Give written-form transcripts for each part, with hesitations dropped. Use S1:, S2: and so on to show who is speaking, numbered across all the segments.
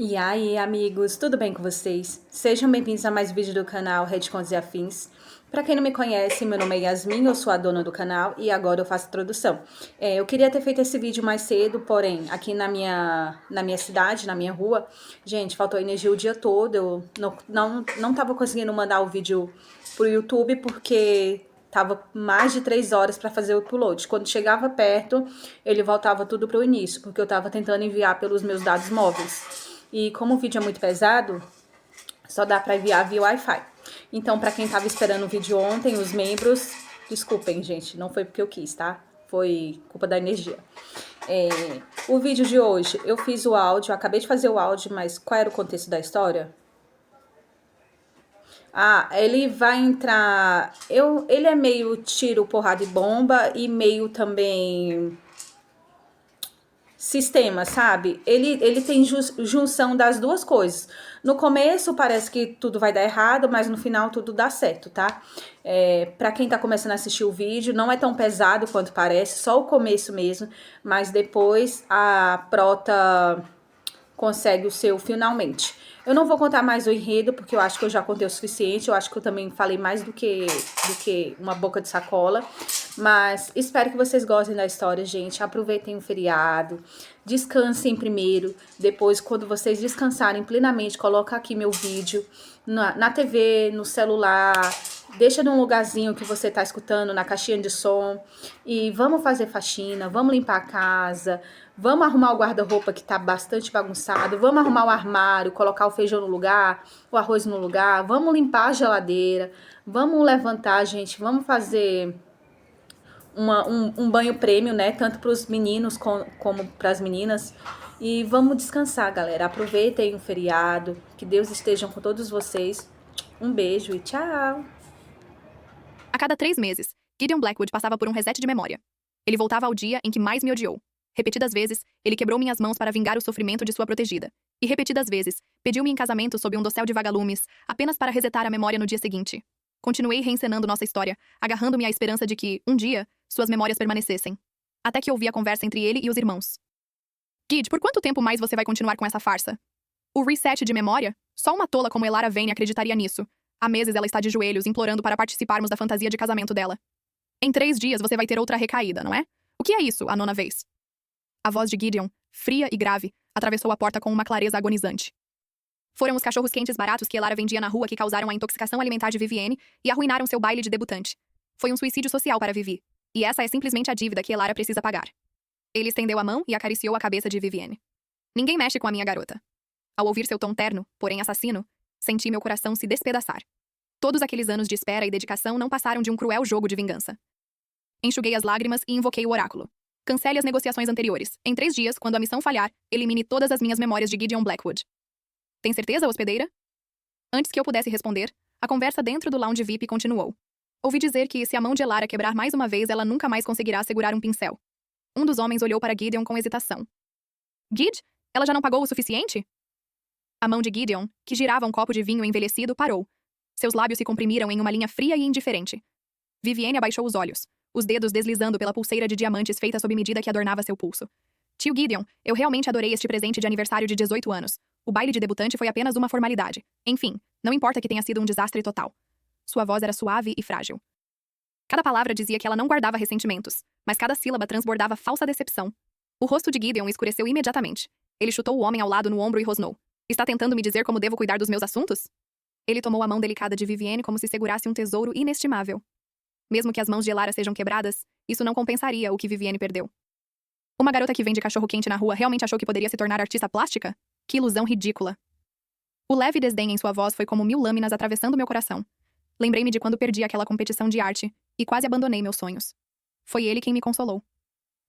S1: E aí, amigos, tudo bem com vocês? Sejam bem-vindos a mais um vídeo do canal Rede Contos e Afins. Para quem não me conhece, meu nome é Yasmin, eu sou a dona do canal e agora eu faço a introdução. Eu queria ter feito esse vídeo mais cedo, porém, aqui na minha cidade, na minha rua, gente, faltou energia o dia todo, eu não tava conseguindo mandar o vídeo pro YouTube porque tava mais de 3 horas para fazer o upload. Quando chegava perto, ele voltava tudo pro início, porque eu tava tentando enviar pelos meus dados móveis. E como o vídeo é muito pesado, só dá para enviar via Wi-Fi. Então, para quem estava esperando o vídeo ontem, os membros, desculpem, gente, não foi porque eu quis, tá? Foi culpa da energia. O vídeo de hoje, eu fiz o áudio, acabei de fazer o áudio, mas qual era o contexto da história? Ele vai entrar. Ele é meio tiro, porrada e bomba e meio também sistema, sabe? Ele tem junção das duas coisas. No começo parece que tudo vai dar errado, mas no final tudo dá certo, tá? Pra quem tá começando a assistir o vídeo, não é tão pesado quanto parece, só o começo mesmo, mas depois a prota consegue o seu finalmente. Eu não vou contar mais o enredo, porque eu acho que eu já contei o suficiente. Eu acho que eu também falei mais do que uma boca de sacola. Mas espero que vocês gostem da história, gente. Aproveitem o feriado. Descansem primeiro. Depois, quando vocês descansarem plenamente, coloca aqui meu vídeo na TV, no celular. Deixa num lugarzinho que você tá escutando, na caixinha de som. E vamos fazer faxina, vamos limpar a casa, vamos arrumar o guarda-roupa que tá bastante bagunçado, vamos arrumar o armário, colocar o feijão no lugar, o arroz no lugar, vamos limpar a geladeira, vamos levantar, gente, vamos fazer um banho prêmio, né? Tanto para os meninos como para as meninas. E vamos descansar, galera. Aproveitem o feriado. Que Deus esteja com todos vocês. Um beijo e tchau!
S2: A cada 3 meses, Gideon Blackwood passava por um reset de memória. Ele voltava ao dia em que mais me odiou. Repetidas vezes, ele quebrou minhas mãos para vingar o sofrimento de sua protegida. E repetidas vezes, pediu-me em casamento sob um dossel de vagalumes, apenas para resetar a memória no dia seguinte. Continuei reencenando nossa história, agarrando-me à esperança de que, um dia, suas memórias permanecessem. Até que ouvi a conversa entre ele e os irmãos. Gid, por quanto tempo mais você vai continuar com essa farsa? O reset de memória? Só uma tola como Elara Vane acreditaria nisso. Há meses ela está de joelhos, implorando para participarmos da fantasia de casamento dela. Em 3 dias você vai ter outra recaída, não é? O que é isso, a 9ª vez? A voz de Gideon, fria e grave, atravessou a porta com uma clareza agonizante. Foram os cachorros quentes baratos que Elara vendia na rua que causaram a intoxicação alimentar de Vivienne e arruinaram seu baile de debutante. Foi um suicídio social para Vivi. E essa é simplesmente a dívida que Elara precisa pagar. Ele estendeu a mão e acariciou a cabeça de Vivienne. Ninguém mexe com a minha garota. Ao ouvir seu tom terno, porém assassino, senti meu coração se despedaçar. Todos aqueles anos de espera e dedicação não passaram de um cruel jogo de vingança. Enxuguei as lágrimas e invoquei o oráculo. Cancele as negociações anteriores. Em 3 dias, quando a missão falhar, elimine todas as minhas memórias de Gideon Blackwood. Tem certeza, hospedeira? Antes que eu pudesse responder, a conversa dentro do lounge VIP continuou. Ouvi dizer que, se a mão de Elara quebrar mais uma vez, ela nunca mais conseguirá segurar um pincel. Um dos homens olhou para Gideon com hesitação. Gid? Ela já não pagou o suficiente? A mão de Gideon, que girava um copo de vinho envelhecido, parou. Seus lábios se comprimiram em uma linha fria e indiferente. Vivienne abaixou os olhos, os dedos deslizando pela pulseira de diamantes feita sob medida que adornava seu pulso. Tio Gideon, eu realmente adorei este presente de aniversário de 18 anos. O baile de debutante foi apenas uma formalidade. Enfim, não importa que tenha sido um desastre total. Sua voz era suave e frágil. Cada palavra dizia que ela não guardava ressentimentos, mas cada sílaba transbordava falsa decepção. O rosto de Gideon escureceu imediatamente. Ele chutou o homem ao lado no ombro e rosnou. Está tentando me dizer como devo cuidar dos meus assuntos? Ele tomou a mão delicada de Vivienne como se segurasse um tesouro inestimável. Mesmo que as mãos de Elara sejam quebradas, isso não compensaria o que Vivienne perdeu. Uma garota que vende cachorro-quente na rua realmente achou que poderia se tornar artista plástica? Que ilusão ridícula. O leve desdém em sua voz foi como 1000 lâminas atravessando meu coração. Lembrei-me de quando perdi aquela competição de arte e quase abandonei meus sonhos. Foi ele quem me consolou.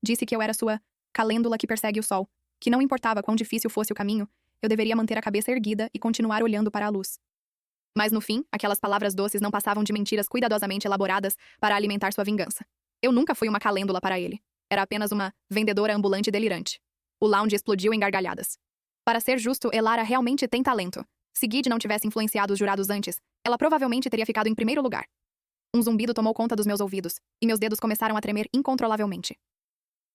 S2: Disse que eu era sua calêndula que persegue o sol, que não importava quão difícil fosse o caminho, eu deveria manter a cabeça erguida e continuar olhando para a luz. Mas no fim, aquelas palavras doces não passavam de mentiras cuidadosamente elaboradas para alimentar sua vingança. Eu nunca fui uma calêndula para ele. Era apenas uma vendedora ambulante delirante. O lounge explodiu em gargalhadas. Para ser justo, Elara realmente tem talento. Se Gid não tivesse influenciado os jurados antes, ela provavelmente teria ficado em primeiro lugar. Um zumbido tomou conta dos meus ouvidos, e meus dedos começaram a tremer incontrolavelmente.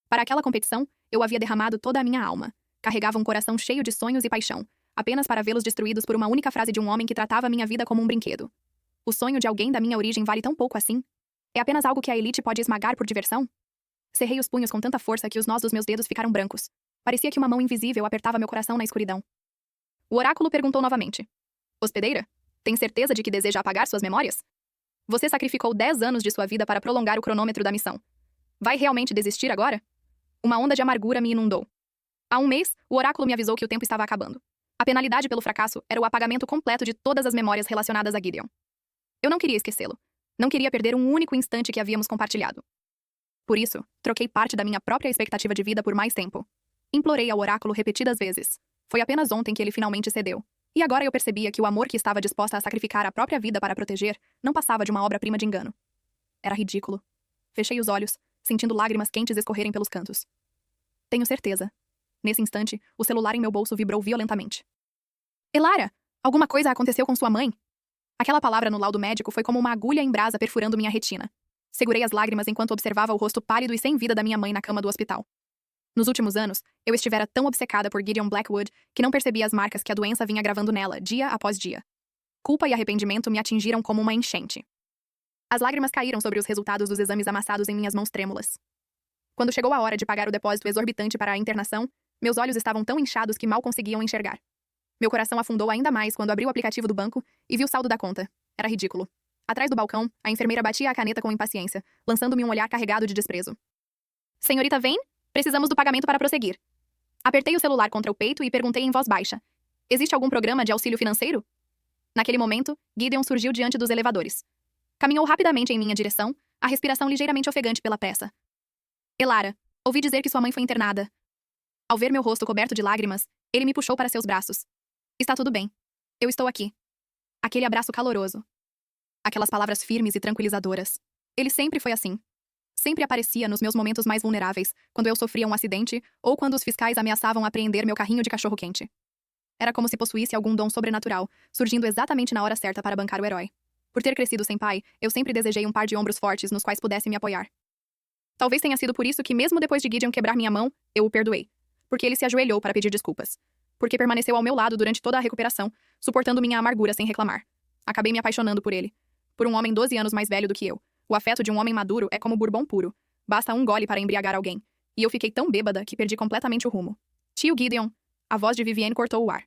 S2: Para aquela competição, eu havia derramado toda a minha alma. Carregava um coração cheio de sonhos e paixão. apenas para vê-los destruídos por uma única frase de um homem que tratava minha vida como um brinquedo. O sonho de alguém da minha origem vale tão pouco assim? É apenas algo que a elite pode esmagar por diversão? Cerrei os punhos com tanta força que os nós dos meus dedos ficaram brancos. Parecia que uma mão invisível apertava meu coração na escuridão. O oráculo perguntou novamente. Hospedeira, tem certeza de que deseja apagar suas memórias? Você sacrificou 10 anos de sua vida para prolongar o cronômetro da missão. Vai realmente desistir agora? Uma onda de amargura me inundou. Há um mês, o oráculo me avisou que o tempo estava acabando. A penalidade pelo fracasso era o apagamento completo de todas as memórias relacionadas a Gideon. Eu não queria esquecê-lo. Não queria perder um único instante que havíamos compartilhado. Por isso, troquei parte da minha própria expectativa de vida por mais tempo. Implorei ao oráculo repetidas vezes. Foi apenas ontem que ele finalmente cedeu. E agora eu percebia que o amor que estava disposta a sacrificar a própria vida para proteger não passava de uma obra-prima de engano. Era ridículo. Fechei os olhos, sentindo lágrimas quentes escorrerem pelos cantos. Tenho certeza. Nesse instante, o celular em meu bolso vibrou violentamente. Elara, alguma coisa aconteceu com sua mãe? Aquela palavra no laudo médico foi como uma agulha em brasa perfurando minha retina. Segurei as lágrimas enquanto observava o rosto pálido e sem vida da minha mãe na cama do hospital. Nos últimos anos, eu estivera tão obcecada por Gideon Blackwood que não percebia as marcas que a doença vinha gravando nela, dia após dia. Culpa e arrependimento me atingiram como uma enchente. As lágrimas caíram sobre os resultados dos exames amassados em minhas mãos trêmulas. Quando chegou a hora de pagar o depósito exorbitante para a internação, meus olhos estavam tão inchados que mal conseguiam enxergar. Meu coração afundou ainda mais quando abri o aplicativo do banco e vi o saldo da conta. Era ridículo. Atrás do balcão, a enfermeira batia a caneta com impaciência, lançando-me um olhar carregado de desprezo. Senhorita Vane? Precisamos do pagamento para prosseguir. Apertei o celular contra o peito e perguntei em voz baixa. Existe algum programa de auxílio financeiro? Naquele momento, Gideon surgiu diante dos elevadores. Caminhou rapidamente em minha direção, a respiração ligeiramente ofegante pela pressa. Elara, ouvi dizer que sua mãe foi internada. Ao ver meu rosto coberto de lágrimas, ele me puxou para seus braços. Está tudo bem. Eu estou aqui. Aquele abraço caloroso. Aquelas palavras firmes e tranquilizadoras. Ele sempre foi assim. Sempre aparecia nos meus momentos mais vulneráveis, quando eu sofria um acidente ou quando os fiscais ameaçavam apreender meu carrinho de cachorro-quente. Era como se possuísse algum dom sobrenatural, surgindo exatamente na hora certa para bancar o herói. Por ter crescido sem pai, eu sempre desejei um par de ombros fortes nos quais pudesse me apoiar. Talvez tenha sido por isso que, mesmo depois de Gideon quebrar minha mão, eu o perdoei. Porque ele se ajoelhou para pedir desculpas. Porque permaneceu ao meu lado durante toda a recuperação, suportando minha amargura sem reclamar. Acabei me apaixonando por ele. Por um homem 12 anos mais velho do que eu. O afeto de um homem maduro é como bourbon puro. Basta um gole para embriagar alguém. E eu fiquei tão bêbada que perdi completamente o rumo. Tio Gideon. A voz de Vivienne cortou o ar.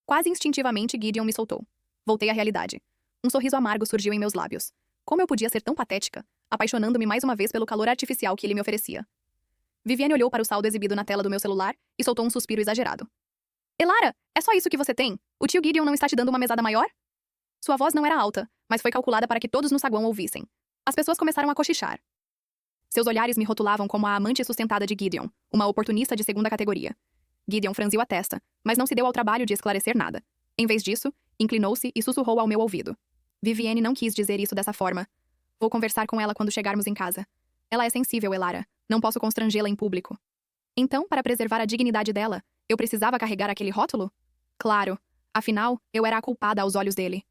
S2: Quase instintivamente, Gideon me soltou. Voltei à realidade. Um sorriso amargo surgiu em meus lábios. Como eu podia ser tão patética, apaixonando-me mais uma vez pelo calor artificial que ele me oferecia. Vivienne olhou para o saldo exibido na tela do meu celular e soltou um suspiro exagerado. Elara, é só isso que você tem? O tio Gideon não está te dando uma mesada maior? Sua voz não era alta, mas foi calculada para que todos no saguão ouvissem. As pessoas começaram a cochichar. Seus olhares me rotulavam como a amante sustentada de Gideon, uma oportunista de segunda categoria. Gideon franziu a testa, mas não se deu ao trabalho de esclarecer nada. Em vez disso, inclinou-se e sussurrou ao meu ouvido. Vivienne não quis dizer isso dessa forma. Vou conversar com ela quando chegarmos em casa. Ela é sensível, Elara. Não posso constrangê-la em público. Então, para preservar a dignidade dela, eu precisava carregar aquele rótulo? Claro. Afinal, eu era a culpada aos olhos dele.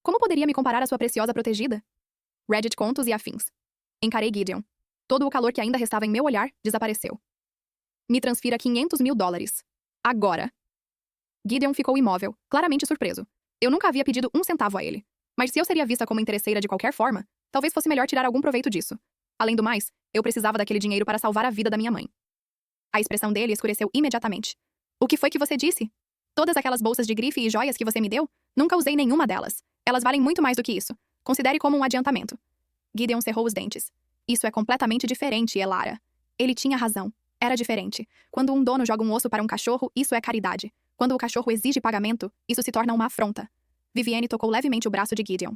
S2: Como poderia me comparar à sua preciosa protegida? Reddit Contos e afins. Encarei Gideon. Todo o calor que ainda restava em meu olhar desapareceu. Me transfira $500 mil. Agora. Gideon ficou imóvel, claramente surpreso. Eu nunca havia pedido um centavo a ele. Mas se eu seria vista como interesseira de qualquer forma, talvez fosse melhor tirar algum proveito disso. Além do mais, eu precisava daquele dinheiro para salvar a vida da minha mãe. A expressão dele escureceu imediatamente. O que foi que você disse? Todas aquelas bolsas de grife e joias que você me deu? Nunca usei nenhuma delas. Elas valem muito mais do que isso. Considere como um adiantamento. Gideon cerrou os dentes. Isso é completamente diferente, Elara. Ele tinha razão. Era diferente. Quando um dono joga um osso para um cachorro, isso é caridade. Quando o cachorro exige pagamento, isso se torna uma afronta. Vivienne tocou levemente o braço de Gideon.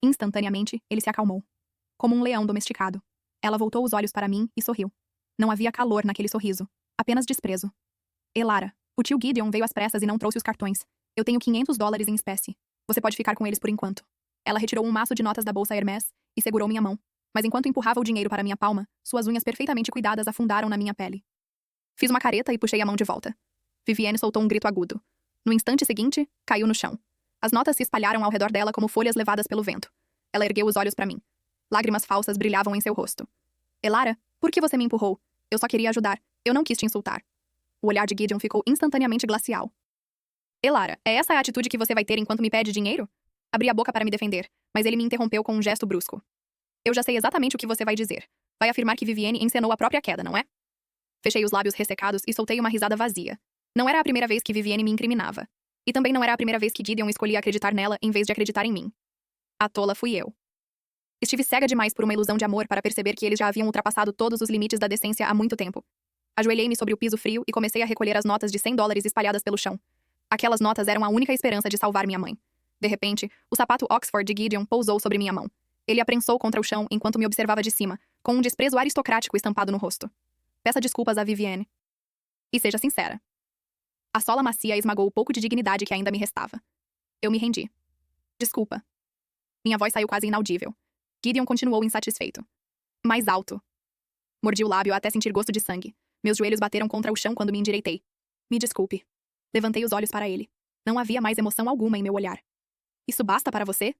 S2: Instantaneamente, ele se acalmou. Como um leão domesticado. Ela voltou os olhos para mim e sorriu. Não havia calor naquele sorriso. Apenas desprezo. Elara, o tio Gideon veio às pressas e não trouxe os cartões. Eu tenho $500 em espécie. Você pode ficar com eles por enquanto. Ela retirou um maço de notas da bolsa Hermès e segurou minha mão. Mas enquanto empurrava o dinheiro para minha palma, suas unhas perfeitamente cuidadas afundaram na minha pele. Fiz uma careta e puxei a mão de volta. Vivienne soltou um grito agudo. No instante seguinte, caiu no chão. As notas se espalharam ao redor dela como folhas levadas pelo vento. Ela ergueu os olhos para mim. Lágrimas falsas brilhavam em seu rosto. Elara, por que você me empurrou? Eu só queria ajudar. Eu não quis te insultar. O olhar de Gideon ficou instantaneamente glacial. Elara, é essa a atitude que você vai ter enquanto me pede dinheiro? Abri a boca para me defender, mas ele me interrompeu com um gesto brusco. Eu já sei exatamente o que você vai dizer. Vai afirmar que Vivienne encenou a própria queda, não é? Fechei os lábios ressecados e soltei uma risada vazia. Não era a primeira vez que Vivienne me incriminava. E também não era a primeira vez que Gideon escolhia acreditar nela em vez de acreditar em mim. A tola fui eu. Estive cega demais por uma ilusão de amor para perceber que eles já haviam ultrapassado todos os limites da decência há muito tempo. Ajoelhei-me sobre o piso frio e comecei a recolher as notas de $100 espalhadas pelo chão. Aquelas notas eram a única esperança de salvar minha mãe. De repente, o sapato Oxford de Gideon pousou sobre minha mão. Ele a prensou contra o chão enquanto me observava de cima, com um desprezo aristocrático estampado no rosto. Peça desculpas a Vivienne. E seja sincera. A sola macia esmagou o pouco de dignidade que ainda me restava. Eu me rendi. Desculpa. Minha voz saiu quase inaudível. Gideon continuou insatisfeito. Mais alto. Mordi o lábio até sentir gosto de sangue. Meus joelhos bateram contra o chão quando me endireitei. Me desculpe. Levantei os olhos para ele. Não havia mais emoção alguma em meu olhar. Isso basta para você?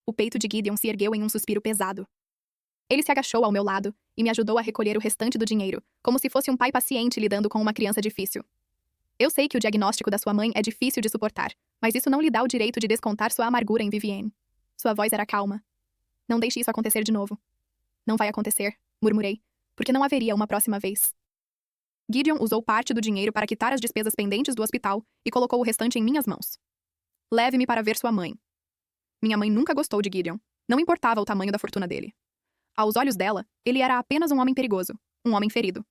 S2: O peito de Gideon se ergueu em um suspiro pesado. Ele se agachou ao meu lado e me ajudou a recolher o restante do dinheiro, como se fosse um pai paciente lidando com uma criança difícil. Eu sei que o diagnóstico da sua mãe é difícil de suportar, mas isso não lhe dá o direito de descontar sua amargura em Vivienne. Sua voz era calma. Não deixe isso acontecer de novo. Não vai acontecer, murmurei, porque não haveria uma próxima vez. Gideon usou parte do dinheiro para quitar as despesas pendentes do hospital e colocou o restante em minhas mãos. Leve-me para ver sua mãe. Minha mãe nunca gostou de Gideon. Não importava o tamanho da fortuna dele. Aos olhos dela, ele era apenas um homem perigoso, um homem ferido.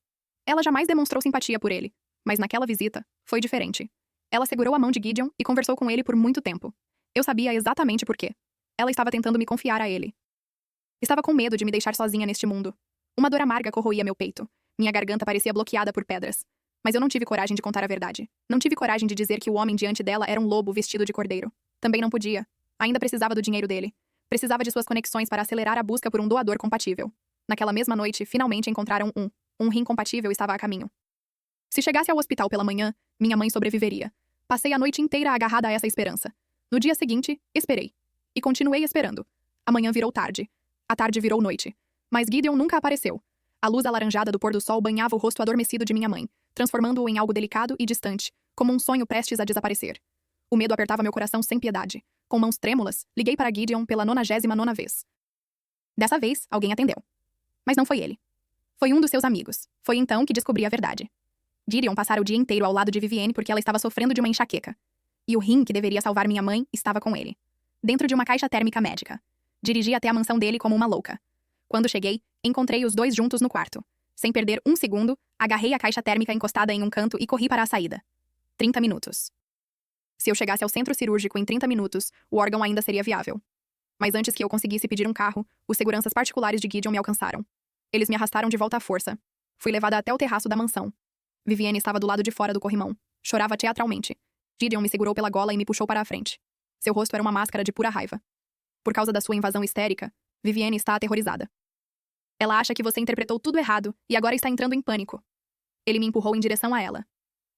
S2: Ela jamais demonstrou simpatia por ele, mas naquela visita, foi diferente. Ela segurou a mão de Gideon e conversou com ele por muito tempo. Eu sabia exatamente por quê. Ela estava tentando me confiar a ele. Estava com medo de me deixar sozinha neste mundo. Uma dor amarga corroía meu peito. Minha garganta parecia bloqueada por pedras. Mas eu não tive coragem de contar a verdade. Não tive coragem de dizer que o homem diante dela era um lobo vestido de cordeiro. Também não podia. Ainda precisava do dinheiro dele. Precisava de suas conexões para acelerar a busca por um doador compatível. Naquela mesma noite, finalmente encontraram um. Um rim compatível estava a caminho. Se chegasse ao hospital pela manhã, minha mãe sobreviveria. Passei a noite inteira agarrada a essa esperança. No dia seguinte, esperei. E continuei esperando. A manhã virou tarde. A tarde virou noite. Mas Gideon nunca apareceu. A luz alaranjada do pôr do sol banhava o rosto adormecido de minha mãe, transformando-o em algo delicado e distante, como um sonho prestes a desaparecer. O medo apertava meu coração sem piedade. Com mãos trêmulas, liguei para Gideon pela 99ª vez. Dessa vez, alguém atendeu. Mas não foi ele. Foi um dos seus amigos. Foi então que descobri a verdade. Gideon passara o dia inteiro ao lado de Vivienne porque ela estava sofrendo de uma enxaqueca. E o rim que deveria salvar minha mãe estava com ele. Dentro de uma caixa térmica médica. Dirigi até a mansão dele como uma louca. Quando cheguei, encontrei os dois juntos no quarto. Sem perder um segundo, agarrei a caixa térmica encostada em um canto e corri para a saída. 30 minutos. Se eu chegasse ao centro cirúrgico em 30 minutos, o órgão ainda seria viável. Mas antes que eu conseguisse pedir um carro, os seguranças particulares de Gideon me alcançaram. Eles me arrastaram de volta à força. Fui levada até o terraço da mansão. Vivienne estava do lado de fora do corrimão. Chorava teatralmente. Gideon me segurou pela gola e me puxou para a frente. Seu rosto era uma máscara de pura raiva. Por causa da sua invasão histérica, Vivienne está aterrorizada. Ela acha que você interpretou tudo errado e agora está entrando em pânico. Ele me empurrou em direção a ela.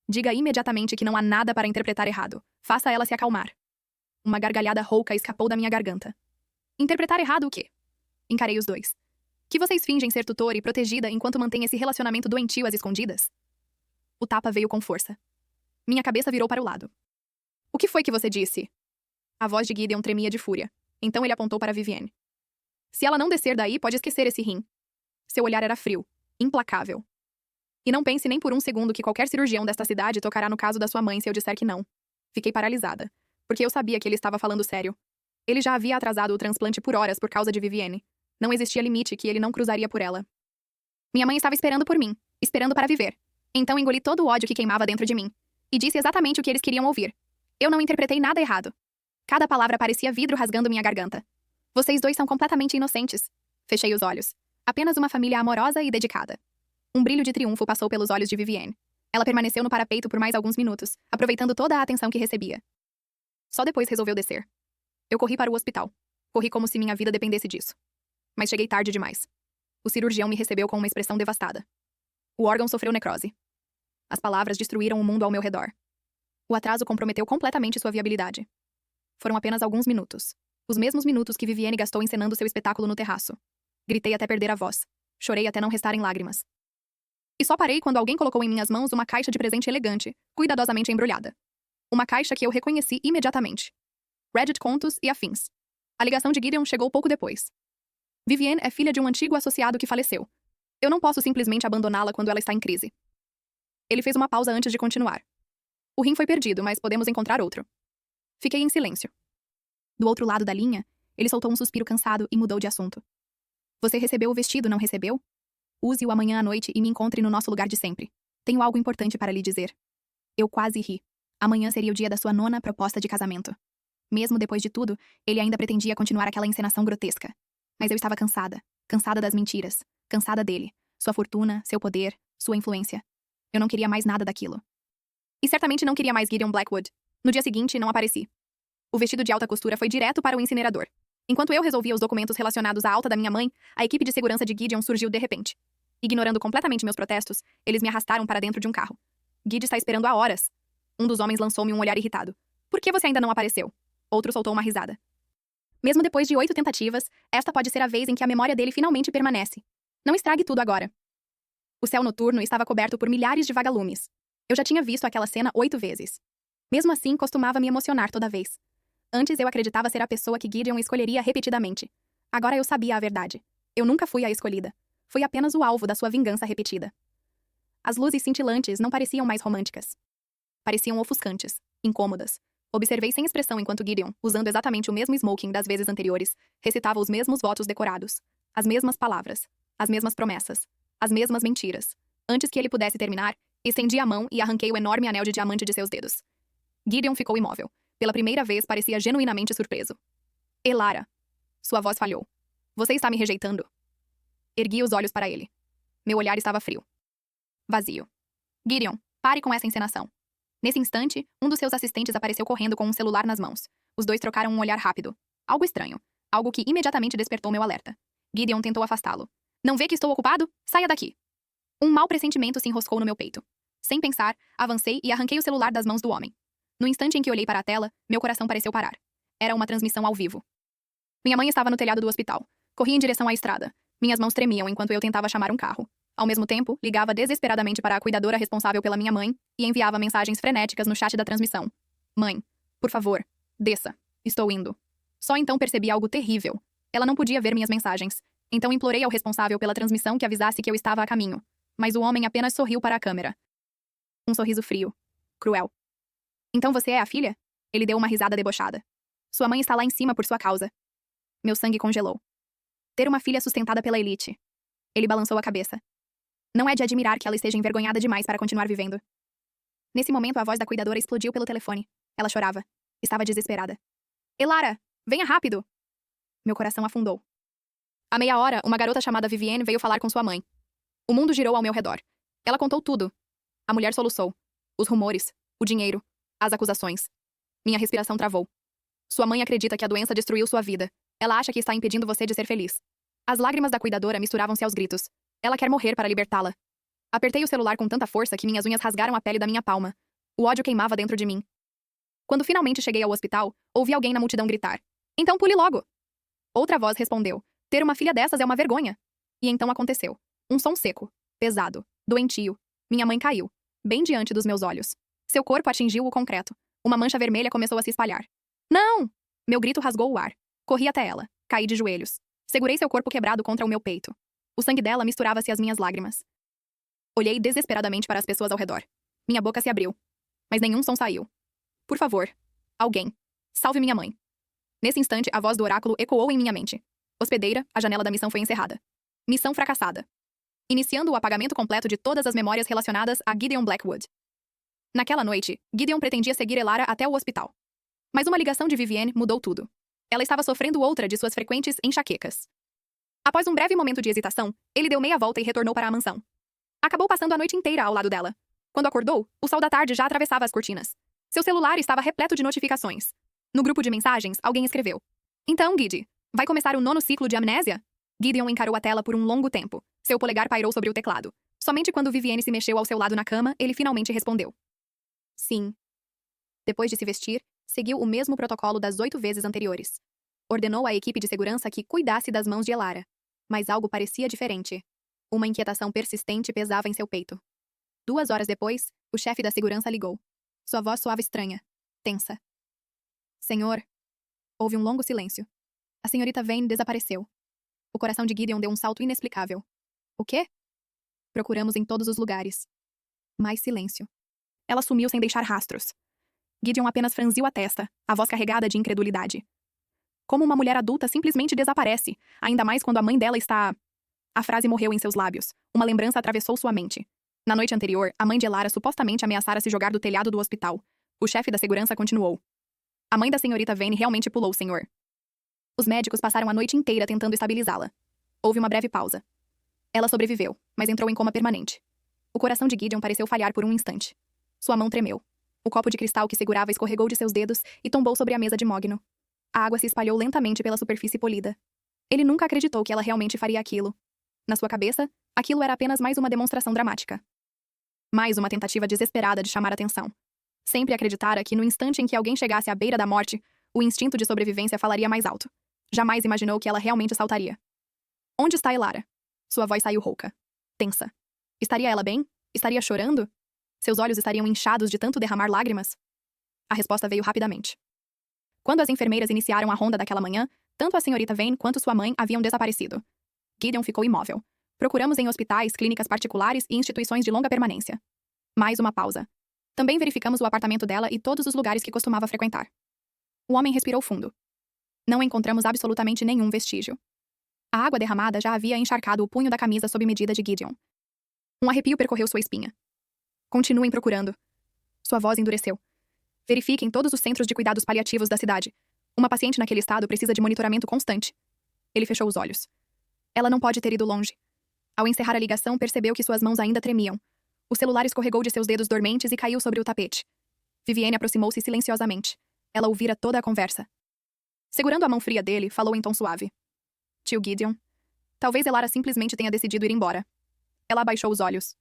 S2: Diga imediatamente que não há nada para interpretar errado. Faça ela se acalmar. Uma gargalhada rouca escapou da minha garganta. Interpretar errado o quê? Encarei os dois. Que vocês fingem ser tutor e protegida enquanto mantém esse relacionamento doentio às escondidas? O tapa veio com força. Minha cabeça virou para o lado. O que foi que você disse? A voz de Gideon tremia de fúria. Então ele apontou para Vivienne. Se ela não descer daí, pode esquecer esse rim. Seu olhar era frio, implacável. E não pense nem por um segundo que qualquer cirurgião desta cidade tocará no caso da sua mãe se eu disser que não. Fiquei paralisada, porque eu sabia que ele estava falando sério. Ele já havia atrasado o transplante por horas por causa de Vivienne. Não existia limite que ele não cruzaria por ela. Minha mãe estava esperando por mim, esperando para viver. Então engoli todo o ódio que queimava dentro de mim. E disse exatamente o que eles queriam ouvir. Eu não interpretei nada errado. Cada palavra parecia vidro rasgando minha garganta. Vocês dois são completamente inocentes. Fechei os olhos. Apenas uma família amorosa e dedicada. Um brilho de triunfo passou pelos olhos de Vivienne. Ela permaneceu no parapeito por mais alguns minutos, aproveitando toda a atenção que recebia. Só depois resolveu descer. Eu corri para o hospital. Corri como se minha vida dependesse disso. Mas cheguei tarde demais. O cirurgião me recebeu com uma expressão devastada. O órgão sofreu necrose. As palavras destruíram o mundo ao meu redor. O atraso comprometeu completamente sua viabilidade. Foram apenas alguns minutos. Os mesmos minutos que Vivienne gastou encenando seu espetáculo no terraço. Gritei até perder a voz. Chorei até não restar em lágrimas. E só parei quando alguém colocou em minhas mãos uma caixa de presente elegante, cuidadosamente embrulhada. Uma caixa que eu reconheci imediatamente. Reddit Contos e afins. A ligação de Gideon chegou pouco depois. Vivienne é filha de um antigo associado que faleceu. Eu não posso simplesmente abandoná-la quando ela está em crise. Ele fez uma pausa antes de continuar. O rim foi perdido, mas podemos encontrar outro. Fiquei em silêncio. Do outro lado da linha, ele soltou um suspiro cansado e mudou de assunto. Você recebeu o vestido, não recebeu? Use-o amanhã à noite e me encontre no nosso lugar de sempre. Tenho algo importante para lhe dizer. Eu quase ri. Amanhã seria o dia da sua 9ª proposta de casamento. Mesmo depois de tudo, ele ainda pretendia continuar aquela encenação grotesca. Mas eu estava cansada. Cansada das mentiras. Cansada dele. Sua fortuna, seu poder, sua influência. Eu não queria mais nada daquilo. E certamente não queria mais Gideon Blackwood. No dia seguinte, não apareci. O vestido de alta costura foi direto para o incinerador. Enquanto eu resolvia os documentos relacionados à alta da minha mãe, a equipe de segurança de Gideon surgiu de repente. Ignorando completamente meus protestos, eles me arrastaram para dentro de um carro. Gide está esperando há horas. Um dos homens lançou-me um olhar irritado. Por que você ainda não apareceu? Outro soltou uma risada. Mesmo depois de 8 tentativas, esta pode ser a vez em que a memória dele finalmente permanece. Não estrague tudo agora. O céu noturno estava coberto por milhares de vagalumes. Eu já tinha visto aquela cena 8 vezes. Mesmo assim, costumava me emocionar toda vez. Antes eu acreditava ser a pessoa que Gideon escolheria repetidamente. Agora eu sabia a verdade. Eu nunca fui a escolhida. Fui apenas o alvo da sua vingança repetida. As luzes cintilantes não pareciam mais românticas. Pareciam ofuscantes, incômodas. Observei sem expressão enquanto Gideon, usando exatamente o mesmo smoking das vezes anteriores, recitava os mesmos votos decorados, as mesmas palavras, as mesmas promessas, as mesmas mentiras. Antes que ele pudesse terminar, estendi a mão e arranquei o enorme anel de diamante de seus dedos. Gideon ficou imóvel. Pela primeira vez, parecia genuinamente surpreso. Elara. Sua voz falhou. Você está me rejeitando? Ergui os olhos para ele. Meu olhar estava frio. Vazio. Gideon, pare com essa encenação. Nesse instante, um dos seus assistentes apareceu correndo com um celular nas mãos. Os dois trocaram um olhar rápido. Algo estranho. Algo que imediatamente despertou meu alerta. Gideon tentou afastá-lo. Não vê que estou ocupado? Saia daqui. Um mau pressentimento se enroscou no meu peito. Sem pensar, avancei e arranquei o celular das mãos do homem. No instante em que olhei para a tela, meu coração pareceu parar. Era uma transmissão ao vivo. Minha mãe estava no telhado do hospital. Corri em direção à estrada. Minhas mãos tremiam enquanto eu tentava chamar um carro. Ao mesmo tempo, ligava desesperadamente para a cuidadora responsável pela minha mãe e enviava mensagens frenéticas no chat da transmissão. Mãe, por favor, desça. Estou indo. Só então percebi algo terrível. Ela não podia ver minhas mensagens. Então implorei ao responsável pela transmissão que avisasse que eu estava a caminho. Mas o homem apenas sorriu para a câmera. Um sorriso frio. Cruel. Então você é a filha? Ele deu uma risada debochada. Sua mãe está lá em cima por sua causa. Meu sangue congelou. Ter uma filha sustentada pela elite. Ele balançou a cabeça. Não é de admirar que ela esteja envergonhada demais para continuar vivendo. Nesse momento, a voz da cuidadora explodiu pelo telefone. Ela chorava. Estava desesperada. Elara, venha rápido! Meu coração afundou. À meia hora, uma garota chamada Vivienne veio falar com sua mãe. O mundo girou ao meu redor. Ela contou tudo. A mulher soluçou. Os rumores, o dinheiro, as acusações. Minha respiração travou. Sua mãe acredita que a doença destruiu sua vida. Ela acha que está impedindo você de ser feliz. As lágrimas da cuidadora misturavam-se aos gritos. Ela quer morrer para libertá-la. Apertei o celular com tanta força que minhas unhas rasgaram a pele da minha palma. O ódio queimava dentro de mim. Quando finalmente cheguei ao hospital, ouvi alguém na multidão gritar. Então pule logo! Outra voz respondeu. Ter uma filha dessas é uma vergonha. E então aconteceu. Um som seco, pesado, doentio. Minha mãe caiu, bem diante dos meus olhos. Seu corpo atingiu o concreto. Uma mancha vermelha começou a se espalhar. Não! Meu grito rasgou o ar. Corri até ela. Caí de joelhos. Segurei seu corpo quebrado contra o meu peito. O sangue dela misturava-se às minhas lágrimas. Olhei desesperadamente para as pessoas ao redor. Minha boca se abriu. Mas nenhum som saiu. Por favor. Alguém. Salve minha mãe. Nesse instante, a voz do oráculo ecoou em minha mente. Hospedeira, a janela da missão foi encerrada. Missão fracassada. Iniciando o apagamento completo de todas as memórias relacionadas a Gideon Blackwood. Naquela noite, Gideon pretendia seguir Elara até o hospital. Mas uma ligação de Vivienne mudou tudo. Ela estava sofrendo outra de suas frequentes enxaquecas. Após um breve momento de hesitação, ele deu meia volta e retornou para a mansão. Acabou passando a noite inteira ao lado dela. Quando acordou, o sol da tarde já atravessava as cortinas. Seu celular estava repleto de notificações. No grupo de mensagens, alguém escreveu. Então, Gide, vai começar o 9º ciclo de amnésia? Gideon encarou a tela por um longo tempo. Seu polegar pairou sobre o teclado. Somente quando Vivienne se mexeu ao seu lado na cama, ele finalmente respondeu. Sim. Depois de se vestir, seguiu o mesmo protocolo das 8 vezes anteriores. Ordenou à equipe de segurança que cuidasse das mãos de Elara. Mas algo parecia diferente. Uma inquietação persistente pesava em seu peito. 2 horas depois, o chefe da segurança ligou. Sua voz soava estranha. tensa. Senhor. Houve um longo silêncio. A senhorita Vane desapareceu. O coração de Gideon deu um salto inexplicável. O quê? Procuramos em todos os lugares. Mais silêncio. Ela sumiu sem deixar rastros. Gideon apenas franziu a testa, a voz carregada de incredulidade. Como uma mulher adulta simplesmente desaparece, ainda mais quando a mãe dela está... A frase morreu em seus lábios. Uma lembrança atravessou sua mente. Na noite anterior, a mãe de Elara supostamente ameaçara se jogar do telhado do hospital. O chefe da segurança continuou. A mãe da senhorita Vane realmente pulou, senhor. Os médicos passaram a noite inteira tentando estabilizá-la. Houve uma breve pausa. Ela sobreviveu, mas entrou em coma permanente. O coração de Gideon pareceu falhar por um instante. Sua mão tremeu. O copo de cristal que segurava escorregou de seus dedos e tombou sobre a mesa de mogno. A água se espalhou lentamente pela superfície polida. Ele nunca acreditou que ela realmente faria aquilo. Na sua cabeça, aquilo era apenas mais uma demonstração dramática. Mais uma tentativa desesperada de chamar atenção. Sempre acreditara que no instante em que alguém chegasse à beira da morte, o instinto de sobrevivência falaria mais alto. Jamais imaginou que ela realmente saltaria. Onde está Elara? Sua voz saiu rouca. Tensa. Estaria ela bem? Estaria chorando? Seus olhos estariam inchados de tanto derramar lágrimas? A resposta veio rapidamente. Quando as enfermeiras iniciaram a ronda daquela manhã, tanto a senhorita Vane quanto sua mãe haviam desaparecido. Gideon ficou imóvel. Procuramos em hospitais, clínicas particulares e instituições de longa permanência. Mais uma pausa. Também verificamos o apartamento dela e todos os lugares que costumava frequentar. O homem respirou fundo. Não encontramos absolutamente nenhum vestígio. A água derramada já havia encharcado o punho da camisa sob medida de Gideon. Um arrepio percorreu sua espinha. Continuem procurando. Sua voz endureceu. Verifiquem todos os centros de cuidados paliativos da cidade. Uma paciente naquele estado precisa de monitoramento constante. Ele fechou os olhos. Ela não pode ter ido longe. Ao encerrar a ligação, percebeu que suas mãos ainda tremiam. O celular escorregou de seus dedos dormentes e caiu sobre o tapete. Vivienne aproximou-se silenciosamente. Ela ouvira toda a conversa. Segurando a mão fria dele, falou em tom suave. Tio Gideon. Talvez Elara simplesmente tenha decidido ir embora. Ela abaixou os olhos.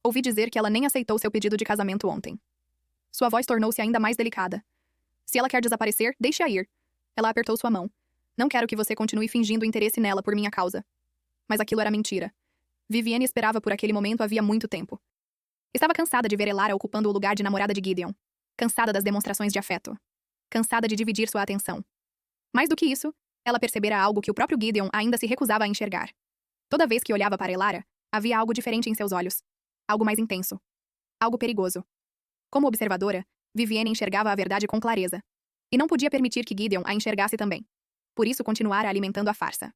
S2: Ouvi dizer que ela nem aceitou seu pedido de casamento ontem. Sua voz tornou-se ainda mais delicada. Se ela quer desaparecer, deixe-a ir. Ela apertou sua mão. Não quero que você continue fingindo interesse nela por minha causa. Mas aquilo era mentira. Vivienne esperava por aquele momento havia muito tempo. Estava cansada de ver Elara ocupando o lugar de namorada de Gideon. Cansada das demonstrações de afeto. Cansada de dividir sua atenção. Mais do que isso, ela percebera algo que o próprio Gideon ainda se recusava a enxergar. Toda vez que olhava para Elara, havia algo diferente em seus olhos. Algo mais intenso. Algo perigoso. Como observadora, Vivienne enxergava a verdade com clareza. E não podia permitir que Gideon a enxergasse também. Por isso continuara alimentando a farsa.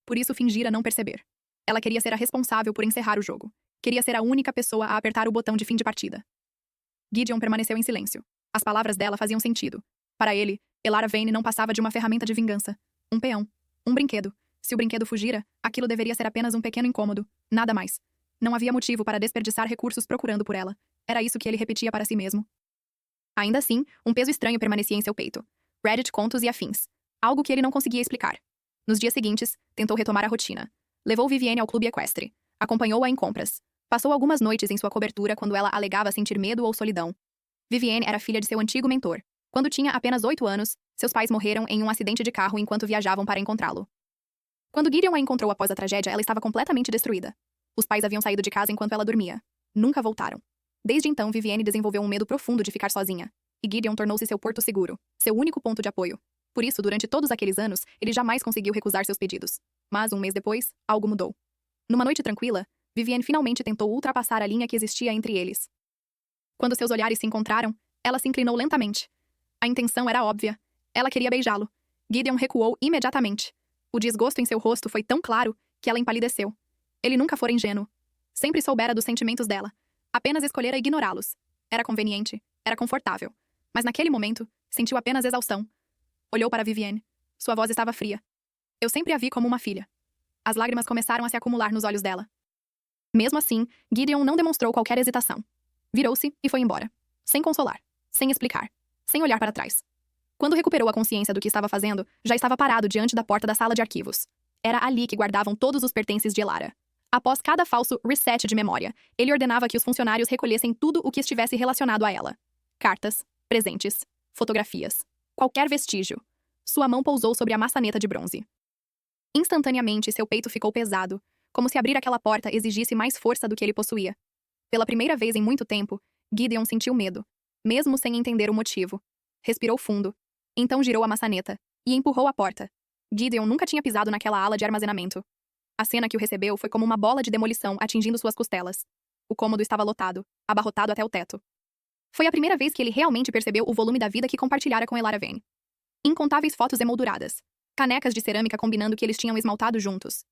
S2: Por isso fingira não perceber. Ela queria ser a responsável por encerrar o jogo. Queria ser a única pessoa a apertar o botão de fim de partida. Gideon permaneceu em silêncio. As palavras dela faziam sentido. Para ele, Elara Vane não passava de uma ferramenta de vingança. Um peão. Um brinquedo. Se o brinquedo fugira, aquilo deveria ser apenas um pequeno incômodo. Nada mais. Não havia motivo para desperdiçar recursos procurando por ela. Era isso que ele repetia para si mesmo. Ainda assim, um peso estranho permanecia em seu peito. Reddit, contos e afins. Algo que ele não conseguia explicar. Nos dias seguintes, tentou retomar a rotina. Levou Vivienne ao clube equestre. Acompanhou-a em compras. Passou algumas noites em sua cobertura quando ela alegava sentir medo ou solidão. Vivienne era filha de seu antigo mentor. Quando tinha apenas 8 anos, seus pais morreram em um acidente de carro enquanto viajavam para encontrá-lo. Quando Gideon a encontrou após a tragédia, ela estava completamente destruída. Os pais haviam saído de casa enquanto ela dormia. Nunca voltaram. Desde então, Vivienne desenvolveu um medo profundo de ficar sozinha. E Gideon tornou-se seu porto seguro, seu único ponto de apoio. Por isso, durante todos aqueles anos, ele jamais conseguiu recusar seus pedidos. Mas, um mês depois, algo mudou. Numa noite tranquila, Vivienne finalmente tentou ultrapassar a linha que existia entre eles. Quando seus olhares se encontraram, ela se inclinou lentamente. A intenção era óbvia. Ela queria beijá-lo. Gideon recuou imediatamente. O desgosto em seu rosto foi tão claro que ela empalideceu. Ele nunca fora ingênuo. Sempre soubera dos sentimentos dela. Apenas escolhera ignorá-los. Era conveniente, era confortável. Mas naquele momento, sentiu apenas exaustão. Olhou para Vivienne. Sua voz estava fria. Eu sempre a vi como uma filha. As lágrimas começaram a se acumular nos olhos dela. Mesmo assim, Gideon não demonstrou qualquer hesitação. Virou-se e foi embora. Sem consolar. Sem explicar. Sem olhar para trás. Quando recuperou a consciência do que estava fazendo, já estava parado diante da porta da sala de arquivos. Era ali que guardavam todos os pertences de Elara. Após cada falso reset de memória, ele ordenava que os funcionários recolhessem tudo o que estivesse relacionado a ela. Cartas, presentes, fotografias. Qualquer vestígio. Sua mão pousou sobre a maçaneta de bronze. Instantaneamente, seu peito ficou pesado, como se abrir aquela porta exigisse mais força do que ele possuía. Pela primeira vez em muito tempo, Gideon sentiu medo. mesmo sem entender o motivo. Respirou fundo. Então girou a maçaneta e empurrou a porta. Gideon nunca tinha pisado naquela ala de armazenamento. A cena que o recebeu foi como uma bola de demolição atingindo suas costelas. O cômodo estava lotado, abarrotado até o teto. Foi a primeira vez que ele realmente percebeu o volume da vida que compartilhara com Elara Vane. Incontáveis fotos emolduradas. Canecas de cerâmica combinando que eles tinham esmaltado juntos.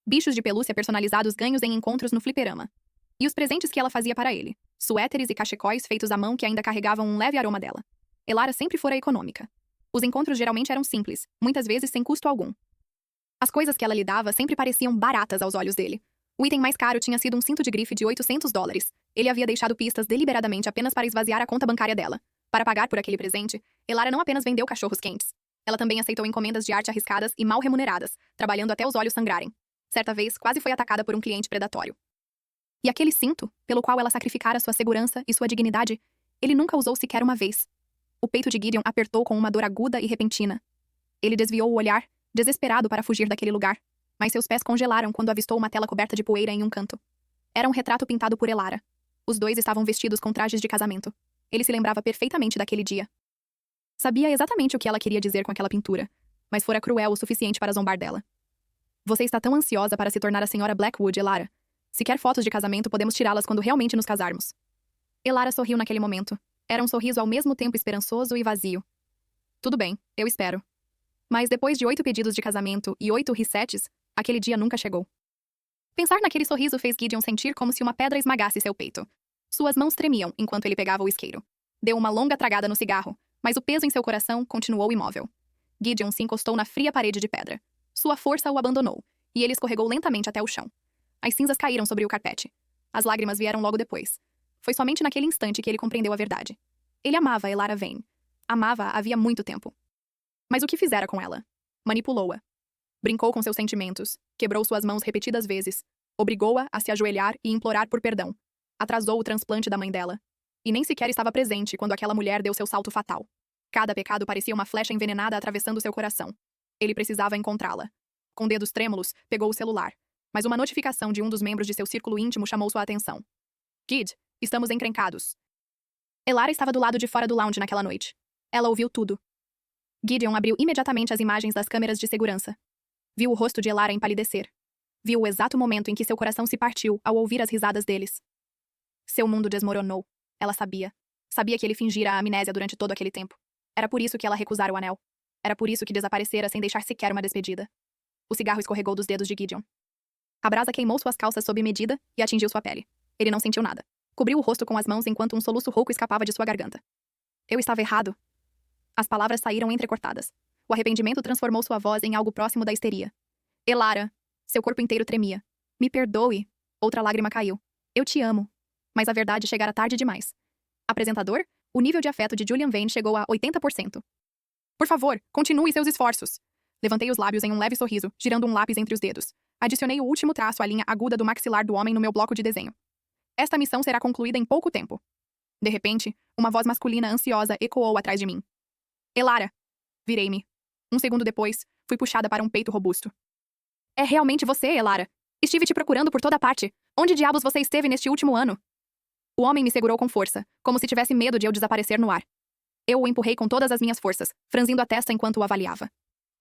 S2: Bichos de pelúcia personalizados ganhos em encontros no fliperama. E os presentes que ela fazia para ele. Suéteres e cachecóis feitos à mão que ainda carregavam um leve aroma dela. Elara sempre fora econômica. Os encontros geralmente eram simples, muitas vezes sem custo algum. As coisas que ela lhe dava sempre pareciam baratas aos olhos dele. O item mais caro tinha sido um cinto de grife de $800. Ele havia deixado pistas deliberadamente apenas para esvaziar a conta bancária dela. Para pagar por aquele presente, Elara não apenas vendeu cachorros quentes. Ela também aceitou encomendas de arte arriscadas e mal remuneradas, trabalhando até os olhos sangrarem. Certa vez, quase foi atacada por um cliente predatório. E aquele cinto, pelo qual ela sacrificara sua segurança e sua dignidade, ele nunca usou sequer uma vez. O peito de Gideon apertou com uma dor aguda e repentina. Ele desviou o olhar, desesperado para fugir daquele lugar, mas seus pés congelaram quando avistou uma tela coberta de poeira em um canto. Era um retrato pintado por Elara. Os dois estavam vestidos com trajes de casamento. Ele se lembrava perfeitamente daquele dia. Sabia exatamente o que ela queria dizer com aquela pintura, mas fora cruel o suficiente para zombar dela. Você está tão ansiosa para se tornar a senhora Blackwood, Elara. Se quer fotos de casamento, podemos tirá-las quando realmente nos casarmos. Elara sorriu naquele momento. Era um sorriso ao mesmo tempo esperançoso e vazio. Tudo bem, eu espero. Mas depois de 8 pedidos de casamento e 8 resets, aquele dia nunca chegou. Pensar naquele sorriso fez Gideon sentir como se uma pedra esmagasse seu peito. Suas mãos tremiam enquanto ele pegava o isqueiro. Deu uma longa tragada no cigarro, mas o peso em seu coração continuou imóvel. Gideon se encostou na fria parede de pedra. Sua força o abandonou, e ele escorregou lentamente até o chão. As cinzas caíram sobre o carpete. As lágrimas vieram logo depois. Foi somente naquele instante que ele compreendeu a verdade. Ele amava Elara Vane. Amava-a havia muito tempo. Mas o que fizera com ela? Manipulou-a. Brincou com seus sentimentos, quebrou suas mãos repetidas vezes, obrigou-a a se ajoelhar e implorar por perdão. Atrasou o transplante da mãe dela. E nem sequer estava presente quando aquela mulher deu seu salto fatal. Cada pecado parecia uma flecha envenenada atravessando seu coração. Ele precisava encontrá-la. Com dedos trêmulos, pegou o celular. Mas uma notificação de um dos membros de seu círculo íntimo chamou sua atenção. Gid, estamos encrencados. Elara estava do lado de fora do lounge naquela noite. Ela ouviu tudo. Gideon abriu imediatamente as imagens das câmeras de segurança. Viu o rosto de Elara empalidecer. Viu o exato momento em que seu coração se partiu ao ouvir as risadas deles. Seu mundo desmoronou. Ela sabia. Sabia que ele fingira a amnésia durante todo aquele tempo. Era por isso que ela recusara o anel. Era por isso que desaparecera sem deixar sequer uma despedida. O cigarro escorregou dos dedos de Gideon. A brasa queimou suas calças sob medida e atingiu sua pele. Ele não sentiu nada. Cobriu o rosto com as mãos enquanto um soluço rouco escapava de sua garganta. Eu estava errado. As palavras saíram entrecortadas. O arrependimento transformou sua voz em algo próximo da histeria. Elara. Seu corpo inteiro tremia. Me perdoe. Outra lágrima caiu. Eu te amo. Mas a verdade chegara tarde demais. Apresentador, o nível de afeto de Julian Vane chegou a 80%. Por favor, continue seus esforços. Levantei os lábios em um leve sorriso, girando um lápis entre os dedos. Adicionei o último traço à linha aguda do maxilar do homem no meu bloco de desenho. Esta missão será concluída em pouco tempo. De repente, uma voz masculina ansiosa ecoou atrás de mim. Elara. Virei-me. Um segundo depois, fui puxada para um peito robusto. É realmente você, Elara. Estive te procurando por toda parte. Onde diabos você esteve neste último ano? O homem me segurou com força, como se tivesse medo de eu desaparecer no ar. Eu o empurrei com todas as minhas forças, franzindo a testa enquanto o avaliava.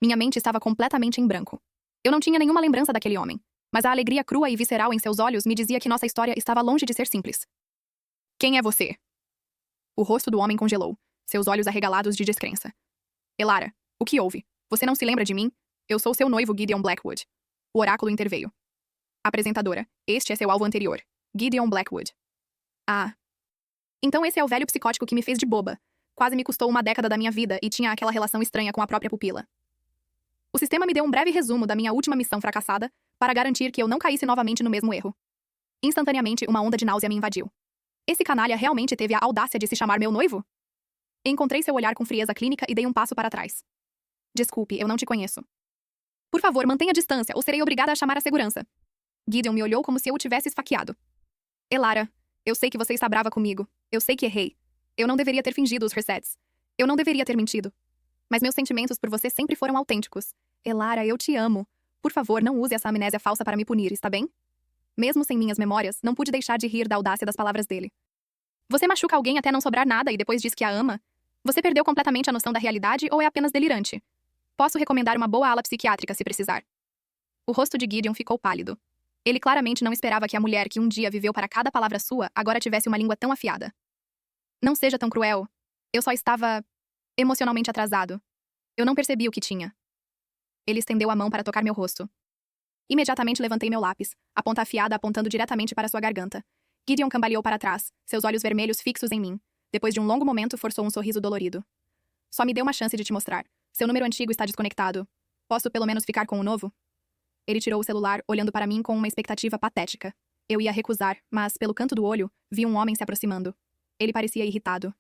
S2: Minha mente estava completamente em branco. Eu não tinha nenhuma lembrança daquele homem, mas a alegria crua e visceral em seus olhos me dizia que nossa história estava longe de ser simples. Quem é você? O rosto do homem congelou, seus olhos arregalados de descrença. Elara, o que houve? Você não se lembra de mim? Eu sou seu noivo Gideon Blackwood. O oráculo interveio. Apresentadora, este é seu alvo anterior. Gideon Blackwood. Ah. Então esse é o velho psicótico que me fez de boba. Quase me custou uma década da minha vida e tinha aquela relação estranha com a própria pupila. O sistema me deu um breve resumo da minha última missão fracassada para garantir que eu não caísse novamente no mesmo erro. Instantaneamente, uma onda de náusea me invadiu. Esse canalha realmente teve a audácia de se chamar meu noivo? Encontrei seu olhar com frieza clínica e dei um passo para trás. Desculpe, eu não te conheço. Por favor, mantenha a distância ou serei obrigada a chamar a segurança. Gideon me olhou como se eu o tivesse esfaqueado. Elara, eu sei que você está brava comigo. Eu sei que errei. Eu não deveria ter fingido os resets. Eu não deveria ter mentido. Mas meus sentimentos por você sempre foram autênticos. Elara, eu te amo. Por favor, não use essa amnésia falsa para me punir, está bem? Mesmo sem minhas memórias, não pude deixar de rir da audácia das palavras dele. Você machuca alguém até não sobrar nada e depois diz que a ama? Você perdeu completamente a noção da realidade ou é apenas delirante? Posso recomendar uma boa ala psiquiátrica se precisar. O rosto de Gideon ficou pálido. Ele claramente não esperava que a mulher que um dia viveu para cada palavra sua agora tivesse uma língua tão afiada. Não seja tão cruel. Eu só estava emocionalmente atrasado. Eu não percebi o que tinha. Ele estendeu a mão para tocar meu rosto. Imediatamente levantei meu lápis, a ponta afiada apontando diretamente para sua garganta. Gideon cambaleou para trás, seus olhos vermelhos fixos em mim. Depois de um longo momento, forçou um sorriso dolorido. Só me dê uma chance de te mostrar. Seu número antigo está desconectado. Posso pelo menos ficar com o novo? Ele tirou o celular, olhando para mim com uma expectativa patética. Eu ia recusar, mas, pelo canto do olho, vi um homem se aproximando. Ele parecia irritado.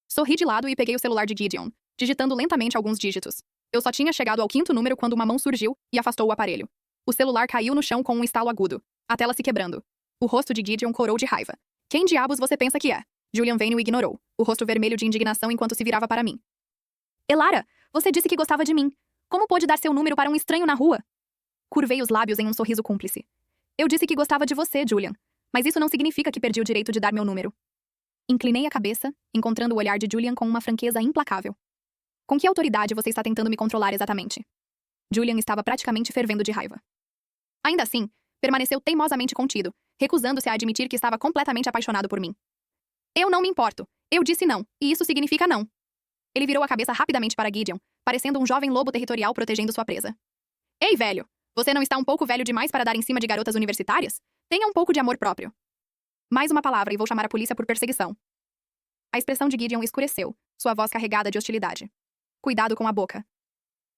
S2: Sorri de lado e peguei o celular de Gideon, digitando lentamente alguns dígitos. Eu só tinha chegado ao 5º número quando uma mão surgiu e afastou o aparelho. O celular caiu no chão com um estalo agudo, a tela se quebrando. O rosto de Gideon corou de raiva. Quem diabos você pensa que é? Julian Vane o ignorou, o rosto vermelho de indignação enquanto se virava para mim. Elara, você disse que gostava de mim. Como pôde dar seu número para um estranho na rua? Curvei os lábios em um sorriso cúmplice. Eu disse que gostava de você, Julian, mas isso não significa que perdi o direito de dar meu número. Inclinei a cabeça, encontrando o olhar de Julian com uma franqueza implacável. Com que autoridade você está tentando me controlar exatamente? Julian estava praticamente fervendo de raiva. Ainda assim, permaneceu teimosamente contido, recusando-se a admitir que estava completamente apaixonado por mim. Eu não me importo. Eu disse não, e isso significa não. Ele virou a cabeça rapidamente para Gideon, parecendo um jovem lobo territorial protegendo sua presa. Ei, velho! Você não está um pouco velho demais para dar em cima de garotas universitárias? Tenha um pouco de amor próprio. Mais uma palavra e vou chamar a polícia por perseguição. A expressão de Gideon escureceu, sua voz carregada de hostilidade. Cuidado com a boca.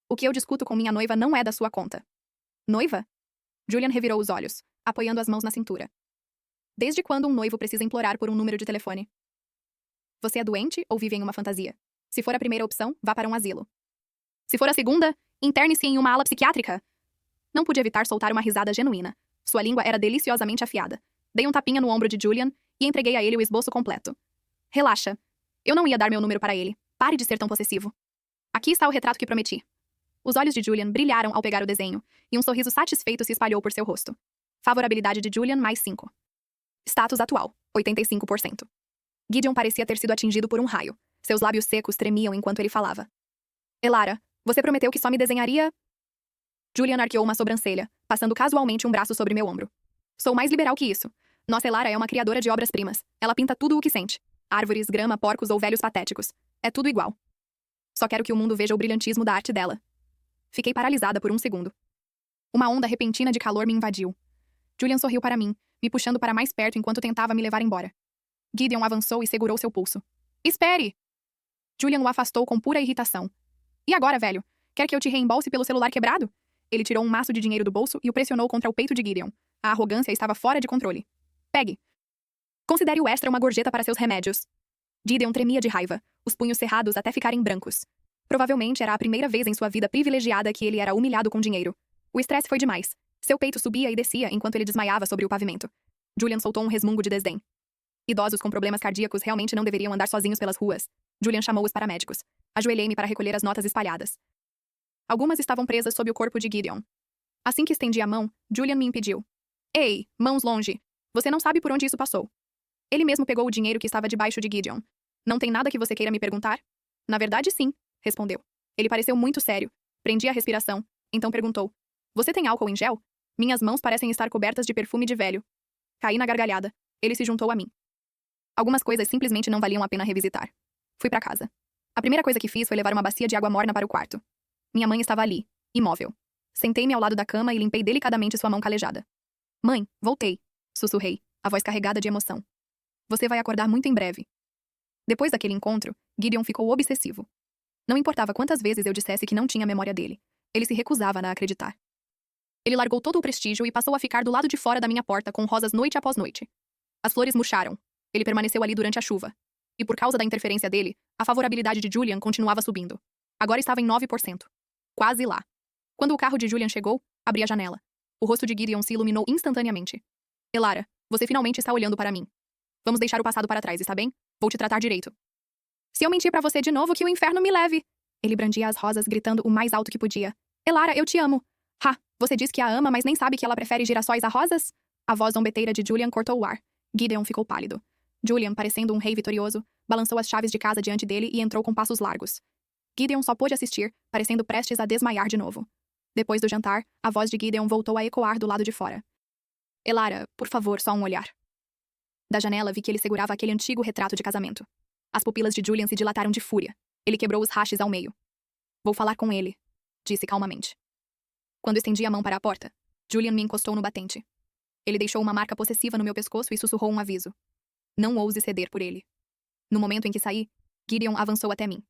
S2: O que eu discuto com minha noiva não é da sua conta. Noiva? Julian revirou os olhos, apoiando as mãos na cintura. Desde quando um noivo precisa implorar por um número de telefone? Você é doente ou vive em uma fantasia? Se for a primeira opção, vá para um asilo. Se for a segunda, interne-se em uma ala psiquiátrica. Não pude evitar soltar uma risada genuína. Sua língua era deliciosamente afiada. Dei um tapinha no ombro de Julian e entreguei a ele o esboço completo. Relaxa. Eu não ia dar meu número para ele. Pare de ser tão possessivo. Aqui está o retrato que prometi. Os olhos de Julian brilharam ao pegar o desenho, e um sorriso satisfeito se espalhou por seu rosto. Favorabilidade de Julian mais 5. Status atual, 85%. Gideon parecia ter sido atingido por um raio. Seus lábios secos tremiam enquanto ele falava. Elara, você prometeu que só me desenharia... Julian arqueou uma sobrancelha, passando casualmente um braço sobre meu ombro. Sou mais liberal que isso. Nossa Elara é uma criadora de obras-primas. Ela pinta tudo o que sente. Árvores, grama, porcos ou velhos patéticos. É tudo igual. Só quero que o mundo veja o brilhantismo da arte dela. Fiquei paralisada por um segundo. Uma onda repentina de calor me invadiu. Julian sorriu para mim, me puxando para mais perto enquanto tentava me levar embora. Gideon avançou e segurou seu pulso. Espere! Julian o afastou com pura irritação. E agora, velho? Quer que eu te reembolse pelo celular quebrado? Ele tirou um maço de dinheiro do bolso e o pressionou contra o peito de Gideon. A arrogância estava fora de controle. Pegue. Considere o extra uma gorjeta para seus remédios. Gideon tremia de raiva, os punhos cerrados até ficarem brancos. Provavelmente era a primeira vez em sua vida privilegiada que ele era humilhado com dinheiro. O estresse foi demais. Seu peito subia e descia enquanto ele desmaiava sobre o pavimento. Julian soltou um resmungo de desdém. Idosos com problemas cardíacos realmente não deveriam andar sozinhos pelas ruas. Julian chamou os paramédicos. Ajoelhei-me para recolher as notas espalhadas. Algumas estavam presas sob o corpo de Gideon. Assim que estendi a mão, Julian me impediu. Ei, mãos longe. Você não sabe por onde isso passou. Ele mesmo pegou o dinheiro que estava debaixo de Gideon. Não tem nada que você queira me perguntar? Na verdade, sim, respondeu. Ele pareceu muito sério. Prendi a respiração. Então perguntou. Você tem álcool em gel? Minhas mãos parecem estar cobertas de perfume de velho. Caí na gargalhada. Ele se juntou a mim. Algumas coisas simplesmente não valiam a pena revisitar. Fui para casa. A primeira coisa que fiz foi levar uma bacia de água morna para o quarto. Minha mãe estava ali, imóvel. Sentei-me ao lado da cama e limpei delicadamente sua mão calejada. Mãe, voltei, sussurrei, a voz carregada de emoção. Você vai acordar muito em breve. Depois daquele encontro, Gideon ficou obsessivo. Não importava quantas vezes eu dissesse que não tinha memória dele. Ele se recusava a acreditar. Ele largou todo o prestígio e passou a ficar do lado de fora da minha porta com rosas noite após noite. As flores murcharam. Ele permaneceu ali durante a chuva. E por causa da interferência dele, a favorabilidade de Julian continuava subindo. Agora estava em 9%. Quase lá. Quando o carro de Julian chegou, abri a janela. O rosto de Gideon se iluminou instantaneamente. Elara, você finalmente está olhando para mim. Vamos deixar o passado para trás, está bem? Vou te tratar direito. Se eu mentir para você de novo, que o inferno me leve. Ele brandia as rosas, gritando o mais alto que podia. Elara, eu te amo. Ha, você diz que a ama, mas nem sabe que ela prefere girassóis a rosas? A voz zombeteira de Julian cortou o ar. Gideon ficou pálido. Julian, parecendo um rei vitorioso, balançou as chaves de casa diante dele e entrou com passos largos. Gideon só pôde assistir, parecendo prestes a desmaiar de novo. Depois do jantar, a voz de Gideon voltou a ecoar do lado de fora. Elara, por favor, só um olhar. Da janela vi que ele segurava aquele antigo retrato de casamento. As pupilas de Julian se dilataram de fúria. Ele quebrou os hashes ao meio. Vou falar com ele, disse calmamente. Quando estendi a mão para a porta, Julian me encostou no batente. Ele deixou uma marca possessiva no meu pescoço e sussurrou um aviso. Não ouse ceder por ele. No momento em que saí, Gideon avançou até mim.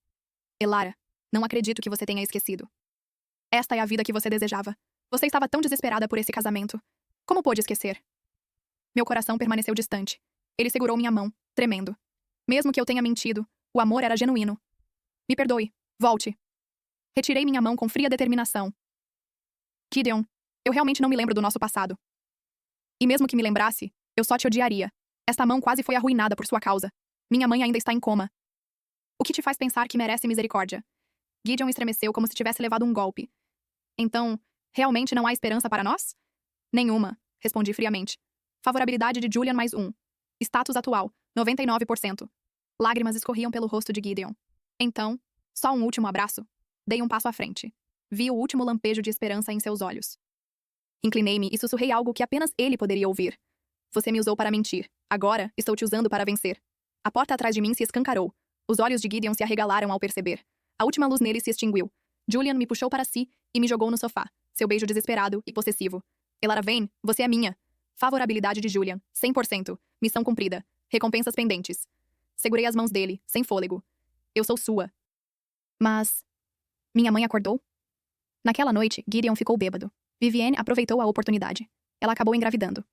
S2: Elara, não acredito que você tenha esquecido. Esta é a vida que você desejava. Você estava tão desesperada por esse casamento. Como pôde esquecer? Meu coração permaneceu distante. Ele segurou minha mão, tremendo. Mesmo que eu tenha mentido, o amor era genuíno. Me perdoe. Volte. Retirei minha mão com fria determinação. Gideon, eu realmente não me lembro do nosso passado. E mesmo que me lembrasse, eu só te odiaria. Esta mão quase foi arruinada por sua causa. Minha mãe ainda está em coma. O que te faz pensar que merece misericórdia? Gideon estremeceu como se tivesse levado um golpe. Então, realmente não há esperança para nós? Nenhuma, respondi friamente. Favorabilidade de Julian mais 1. Status atual, 99%. Lágrimas escorriam pelo rosto de Gideon. Então, só um último abraço. Dei um passo à frente. Vi o último lampejo de esperança em seus olhos. Inclinei-me e sussurrei algo que apenas ele poderia ouvir. Você me usou para mentir. Agora, estou te usando para vencer. A porta atrás de mim se escancarou. Os olhos de Gideon se arregalaram ao perceber. A última luz nele se extinguiu. Julian me puxou para si e me jogou no sofá. Seu beijo desesperado e possessivo. Elara Vane, você é minha. Favorabilidade de Julian, 100%. Missão cumprida. Recompensas pendentes. Segurei as mãos dele, sem fôlego. Eu sou sua. Mas... minha mãe acordou? Naquela noite, Gideon ficou bêbado. Vivienne aproveitou a oportunidade. Ela acabou engravidando.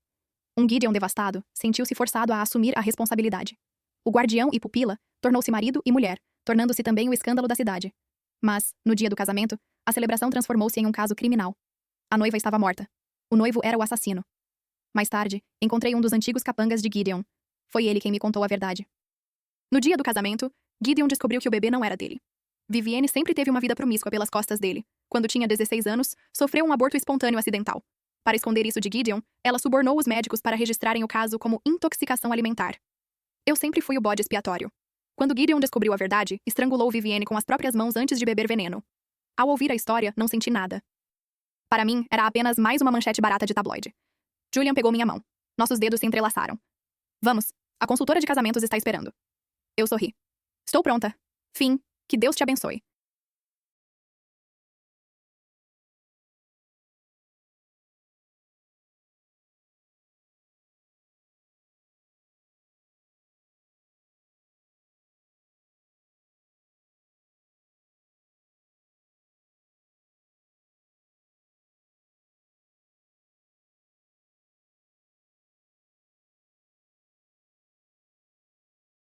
S2: Um Gideon devastado sentiu-se forçado a assumir a responsabilidade. O guardião e pupila tornou-se marido e mulher, tornando-se também o escândalo da cidade. Mas, no dia do casamento, a celebração transformou-se em um caso criminal. A noiva estava morta. O noivo era o assassino. Mais tarde, encontrei um dos antigos capangas de Gideon. Foi ele quem me contou a verdade. No dia do casamento, Gideon descobriu que o bebê não era dele. Vivienne sempre teve uma vida promíscua pelas costas dele. Quando tinha 16 anos, sofreu um aborto espontâneo acidental. Para esconder isso de Gideon, ela subornou os médicos para registrarem o caso como intoxicação alimentar. Eu sempre fui o bode expiatório. Quando Gideon descobriu a verdade, estrangulou Vivienne com as próprias mãos antes de beber veneno. Ao ouvir a história, não senti nada. Para mim, era apenas mais uma manchete barata de tabloide. Julian pegou minha mão. Nossos dedos se entrelaçaram. Vamos, a consultora de casamentos está esperando. Eu sorri. Estou pronta. Fim, que Deus te abençoe.